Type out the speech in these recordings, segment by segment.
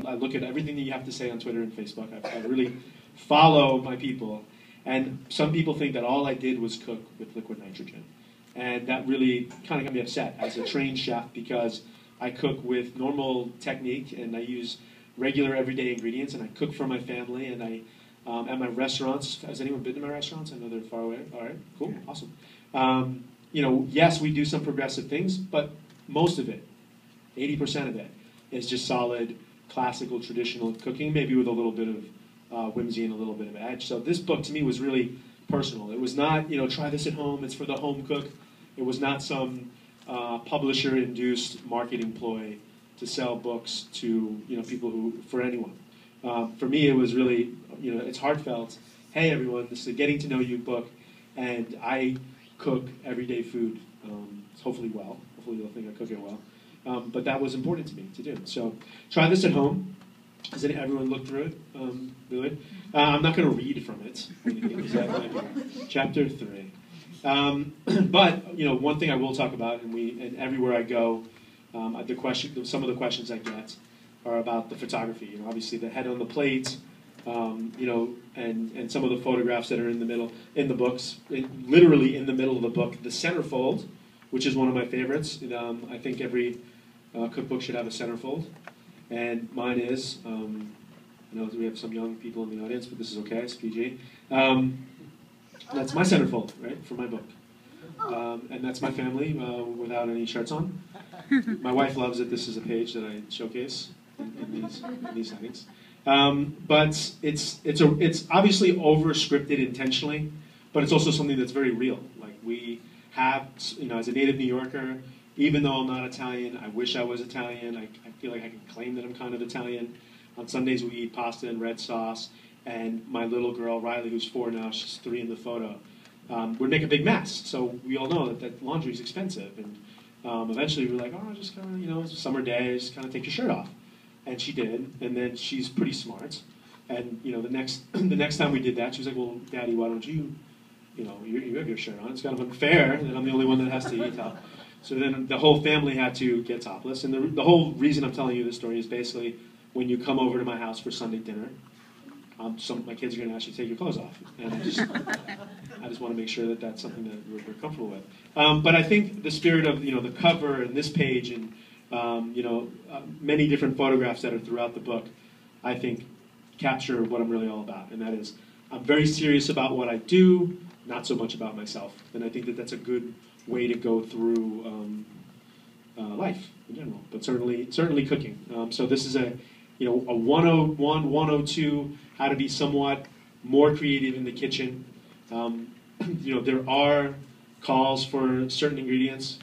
I look at everything that you have to say on Twitter and Facebook. I really follow my people. And some people think that all I did was cook with liquid nitrogen. And that really kind of got me upset as a trained chef, because I cook with normal technique and I use regular everyday ingredients, and I cook for my family, and I at my restaurants. Has anyone been to my restaurants? I know they're far away. All right, cool, awesome. Yes, we do some progressive things, but most of it, 80% of it, is just solid, classical, traditional cooking, maybe with a little bit of whimsy and a little bit of edge. So this book to me was really personal. It was not, try this at home, it's for the home cook. It was not some publisher-induced marketing ploy to sell books to people for anyone. For me, it was really, it's heartfelt. Hey everyone, this is a getting to know you book, and I cook everyday food, hopefully well. Hopefully they'll think I cook it well. But that was important to me to do. So try this at home. Has everyone looked through it? Really? I'm not going to read from it. Chapter 3. But one thing I will talk about, and everywhere I go, some of the questions I get are about the photography. Obviously the head on the plate, and some of the photographs that are in the middle in the books, literally in the middle of the book, the centerfold, which is one of my favorites. I think every cookbook should have a centerfold, and mine is. I know we have some young people in the audience, but this is okay. It's PG. That's my centerfold, right, for my book. And that's my family without any shirts on. My wife loves it. This is a page that I showcase in these settings. But it's obviously over-scripted intentionally, but it's also something that's very real. Like we have, as a native New Yorker, even though I'm not Italian, I wish I was Italian. I feel like I can claim that I'm kind of Italian. On Sundays we eat pasta and red sauce, and my little girl, Riley, who's 4 now, she's 3 in the photo, would make a big mess. So we all know that laundry is expensive, and eventually we're like, oh, just kind of, it's a summer day, just kind of take your shirt off. And she did, and then she's pretty smart. And the next time we did that, she was like, well, Daddy, why don't you, you have your shirt on. It's kind of unfair that I'm the only one that has to eat. So then the whole family had to get topless. And the whole reason I'm telling you this story is basically when you come over to my house for Sunday dinner, my kids are going to ask you to take your clothes off. And I just want to make sure that that's something that we're comfortable with. But I think the spirit of the cover and this page and many different photographs that are throughout the book, I think capture what I'm really all about. And that is, I'm very serious about what I do, not so much about myself. And I think that that's a good way to go through life in general, but certainly cooking. So this is a 101, 102, how to be somewhat more creative in the kitchen. There are calls for certain ingredients,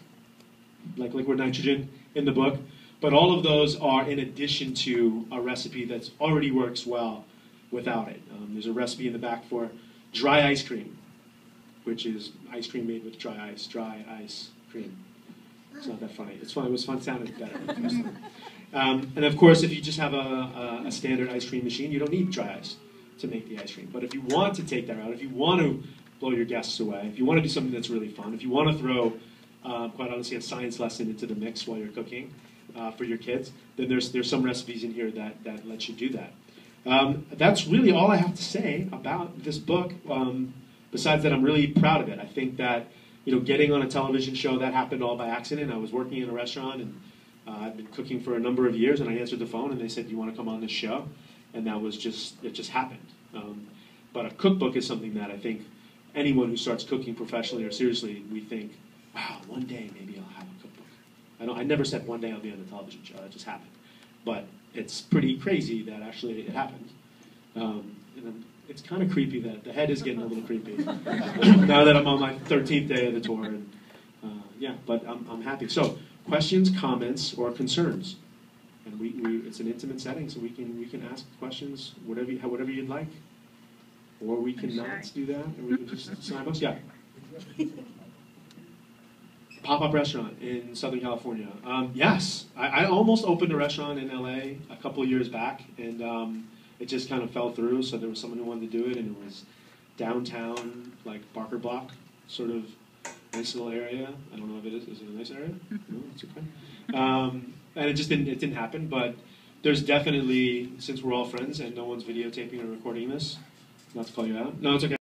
like liquid nitrogen, in the book, but all of those are in addition to a recipe that already works well without it. There's a recipe in the back for dry ice cream, which is ice cream made with dry ice cream. It's not that funny. It's fun. It was fun. Sounded better. And of course, if you just have a standard ice cream machine, you don't need dry ice to make the ice cream. But if you want to take that route, if you want to blow your guests away, if you want to do something that's really fun, if you want to throw, quite honestly, a science lesson into the mix while you're cooking for your kids, then there's some recipes in here that let you do that. That's really all I have to say about this book. Besides that, I'm really proud of it. I think that getting on a television show, that happened all by accident. I was working in a restaurant, and I've been cooking for a number of years, and I answered the phone, and they said, "Do you want to come on this show?" And it just happened. But a cookbook is something that I think anyone who starts cooking professionally or seriously, we think, wow, one day maybe I'll have a cookbook. I never said one day I'll be on a television show. That just happened. But it's pretty crazy that actually it happened. And it's kind of creepy that the head is getting a little creepy now that I'm on my 13th day of the tour. And, but I'm happy. So questions, comments, or concerns. And it's an intimate setting, so we can ask questions whatever you'd like. Or we can not do that, and we can just sign books. Yeah. Pop-up restaurant in Southern California. Yes, I almost opened a restaurant in LA a couple of years back, and it just kind of fell through. So there was someone who wanted to do it, and it was downtown, like Barker Block, sort of nice little area. I don't know if it is. Is it a nice area? No, it's okay. And it didn't happen. But there's definitely, since we're all friends and no one's videotaping or recording this, not to call you out. No, it's okay.